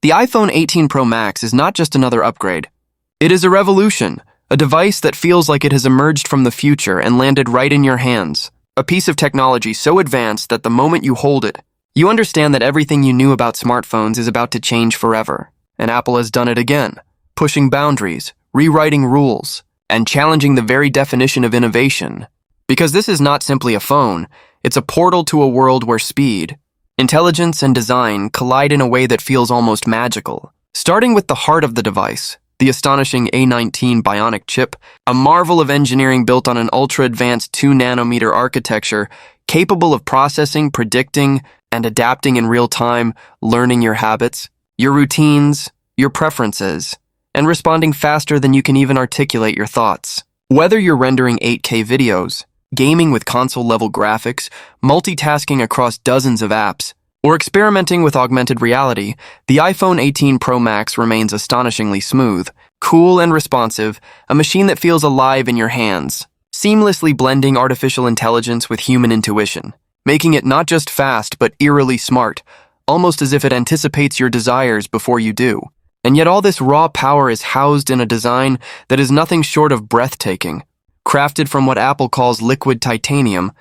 The iPhone 18 Pro Max is not just another upgrade. It is a revolution, a device that feels like it has emerged from the future and landed right in your hands. A piece of technology so advanced that the moment you hold it, you understand that everything you knew about smartphones is about to change forever. And Apple has done it again, pushing boundaries, rewriting rules, and challenging the very definition of innovation. Because this is not simply a phone, it's a portal to a world where speed, intelligence, and design collide in a way that feels almost magical. Starting with the heart of the device, the astonishing A19 Bionic chip, a marvel of engineering built on an ultra-advanced 2-nanometer architecture capable of processing, predicting, and adapting in real time, learning your habits, your routines, your preferences, and responding faster than you can even articulate your thoughts. Whether you're rendering 8K videos, gaming with console-level graphics, multitasking across dozens of apps, or experimenting with augmented reality, the iPhone 18 Pro Max remains astonishingly smooth, cool and responsive, a machine that feels alive in your hands, seamlessly blending artificial intelligence with human intuition, making it not just fast but eerily smart, almost as if it anticipates your desires before you do. And yet all this raw power is housed in a design that is nothing short of breathtaking. Crafted from what Apple calls liquid titanium,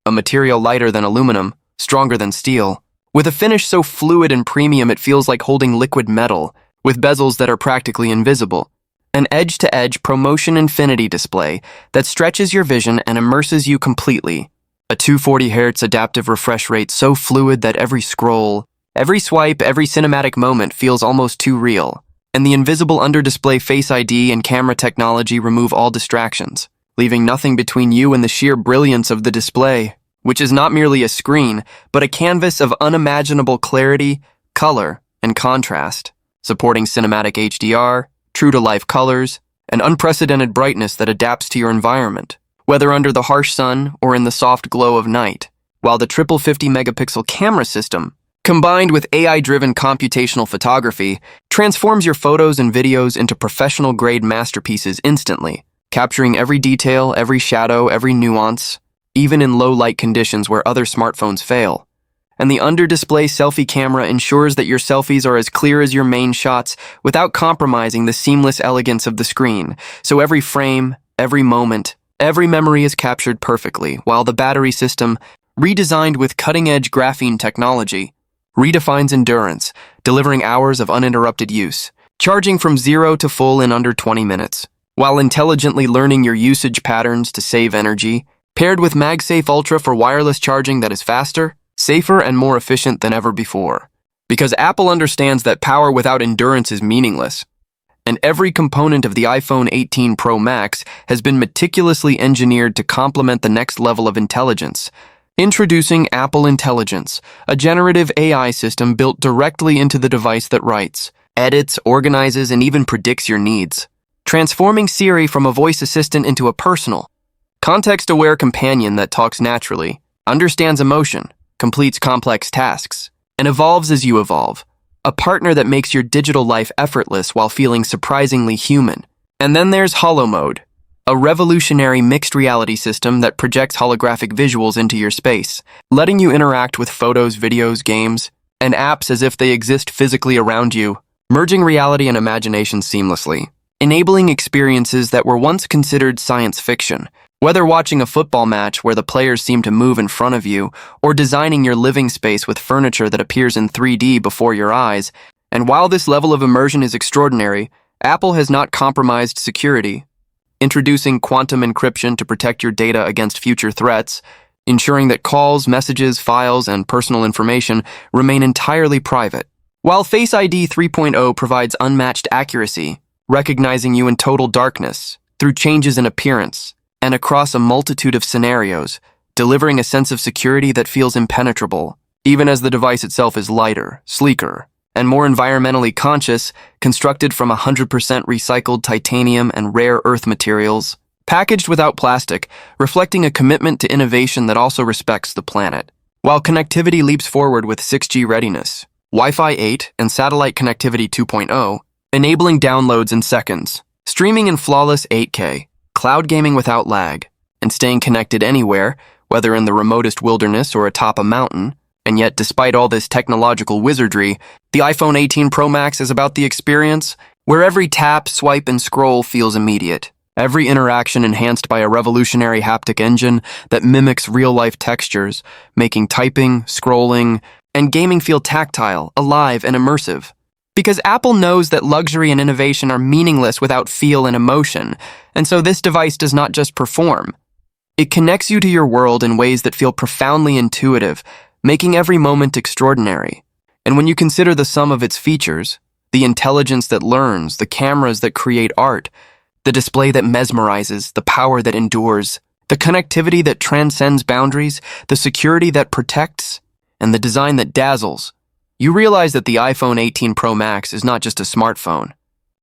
a material lighter than aluminum, stronger than steel, with a finish so fluid and premium it feels like holding liquid metal, with bezels that are practically invisible. An edge-to-edge ProMotion Infinity display that stretches your vision and immerses you completely. A 240Hz adaptive refresh rate so fluid that every scroll, every swipe, every cinematic moment feels almost too real. And the invisible under-display Face ID and camera technology remove all distractions, leaving nothing between you and the sheer brilliance of the display, which is not merely a screen, but a canvas of unimaginable clarity, color, and contrast, supporting cinematic HDR, true-to-life colors, and unprecedented brightness that adapts to your environment, whether under the harsh sun or in the soft glow of night, while the triple 50-megapixel camera system, combined with AI-driven computational photography, transforms your photos and videos into professional-grade masterpieces instantly, capturing every detail, every shadow, every nuance, even in low-light conditions where other smartphones fail. And the under-display selfie camera ensures that your selfies are as clear as your main shots without compromising the seamless elegance of the screen, so every frame, every moment, every memory is captured perfectly, while the battery system, redesigned with cutting-edge graphene technology, redefines endurance, delivering hours of uninterrupted use, charging from 0 to full in under 20 minutes, while intelligently learning your usage patterns to save energy, paired with MagSafe Ultra for wireless charging that is faster, safer, and more efficient than ever before. Because Apple understands that power without endurance is meaningless, and every component of the iPhone 18 Pro Max has been meticulously engineered to complement the next level of intelligence. Introducing Apple Intelligence, a generative AI system built directly into the device that writes, edits, organizes, and even predicts your needs, transforming Siri from a voice assistant into a personal, context-aware companion that talks naturally, understands emotion, completes complex tasks, and evolves as you evolve. A partner that makes your digital life effortless while feeling surprisingly human. And then there's Holo Mode, a revolutionary mixed reality system that projects holographic visuals into your space, letting you interact with photos, videos, games, and apps as if they exist physically around you, merging reality and imagination seamlessly, enabling experiences that were once considered science fiction. Whether watching a football match where the players seem to move in front of you, or designing your living space with furniture that appears in 3D before your eyes, and while this level of immersion is extraordinary, Apple has not compromised security, introducing quantum encryption to protect your data against future threats, ensuring that calls, messages, files, and personal information remain entirely private. While Face ID 3.0 provides unmatched accuracy, recognizing you in total darkness, through changes in appearance, and across a multitude of scenarios, delivering a sense of security that feels impenetrable, even as the device itself is lighter, sleeker, and more environmentally conscious, constructed from 100% recycled titanium and rare earth materials, packaged without plastic, reflecting a commitment to innovation that also respects the planet. While connectivity leaps forward with 6G readiness, Wi-Fi 8 and satellite connectivity 2.0, enabling downloads in seconds, streaming in flawless 8K, cloud gaming without lag, and staying connected anywhere, whether in the remotest wilderness or atop a mountain, And yet, despite all this technological wizardry, the iPhone 18 Pro Max is about the experience where every tap, swipe, and scroll feels immediate. Every interaction enhanced by a revolutionary haptic engine that mimics real-life textures, making typing, scrolling, and gaming feel tactile, alive, and immersive. Because Apple knows that luxury and innovation are meaningless without feel and emotion, and so this device does not just perform. It connects you to your world in ways that feel profoundly intuitive, making every moment extraordinary. And when you consider the sum of its features, the intelligence that learns, the cameras that create art, the display that mesmerizes, the power that endures, the connectivity that transcends boundaries, the security that protects, and the design that dazzles, you realize that the iPhone 18 Pro Max is not just a smartphone.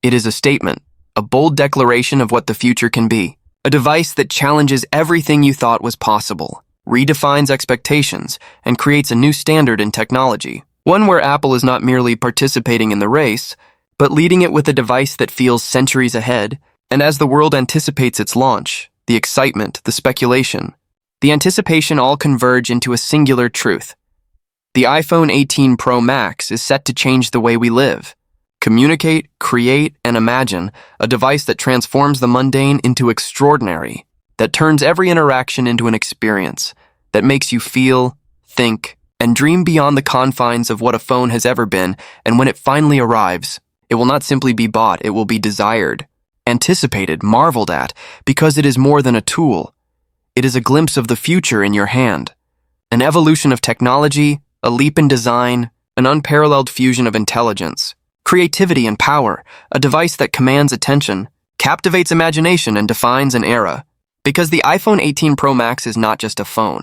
It is a statement, a bold declaration of what the future can be. A device that challenges everything you thought was possible, redefines expectations, and creates a new standard in technology. One where Apple is not merely participating in the race, but leading it with a device that feels centuries ahead. And as the world anticipates its launch, the excitement, the speculation, the anticipation all converge into a singular truth. The iPhone 18 Pro Max is set to change the way we live, communicate, create, and imagine, a device that transforms the mundane into extraordinary, that turns every interaction into an experience, that makes you feel, think, and dream beyond the confines of what a phone has ever been. And when it finally arrives, it will not simply be bought, it will be desired, anticipated, marveled at, because it is more than a tool. It is a glimpse of the future in your hand, an evolution of technology, a leap in design, an unparalleled fusion of intelligence, creativity, and power, a device that commands attention, captivates imagination, and defines an era. Because the iPhone 18 Pro Max is not just a phone.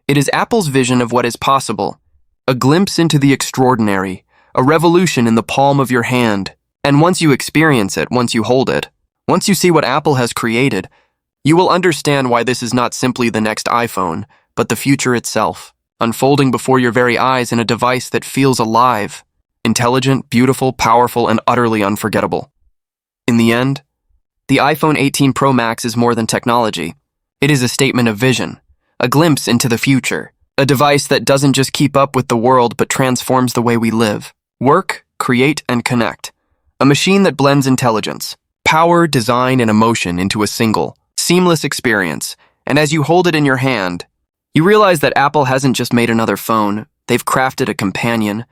It is Apple's vision of what is possible, a glimpse into the extraordinary, a revolution in the palm of your hand. And once you experience it, once you hold it, once you see what Apple has created, you will understand why this is not simply the next iPhone, but the future itself, unfolding before your very eyes in a device that feels alive, intelligent, beautiful, powerful, and utterly unforgettable. In the end, the iPhone 18 Pro Max is more than technology. It is a statement of vision, a glimpse into the future, a device that doesn't just keep up with the world but transforms the way we live, work, create, and connect. A machine that blends intelligence, power, design, and emotion into a single, seamless experience. And as you hold it in your hand, you realize that Apple hasn't just made another phone, they've crafted a companion,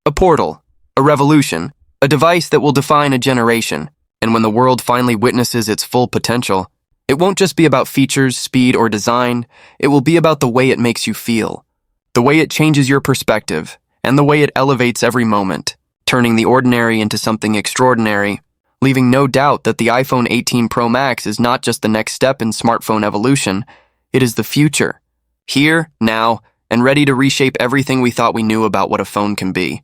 a portal, a revolution, a device that will define a generation. And when the world finally witnesses its full potential, it won't just be about features, speed, or design, it will be about the way it makes you feel, the way it changes your perspective, and the way it elevates every moment, turning the ordinary into something extraordinary, leaving no doubt that the iPhone 18 Pro Max is not just the next step in smartphone evolution, it is the future, here, now, and ready to reshape everything we thought we knew about what a phone can be.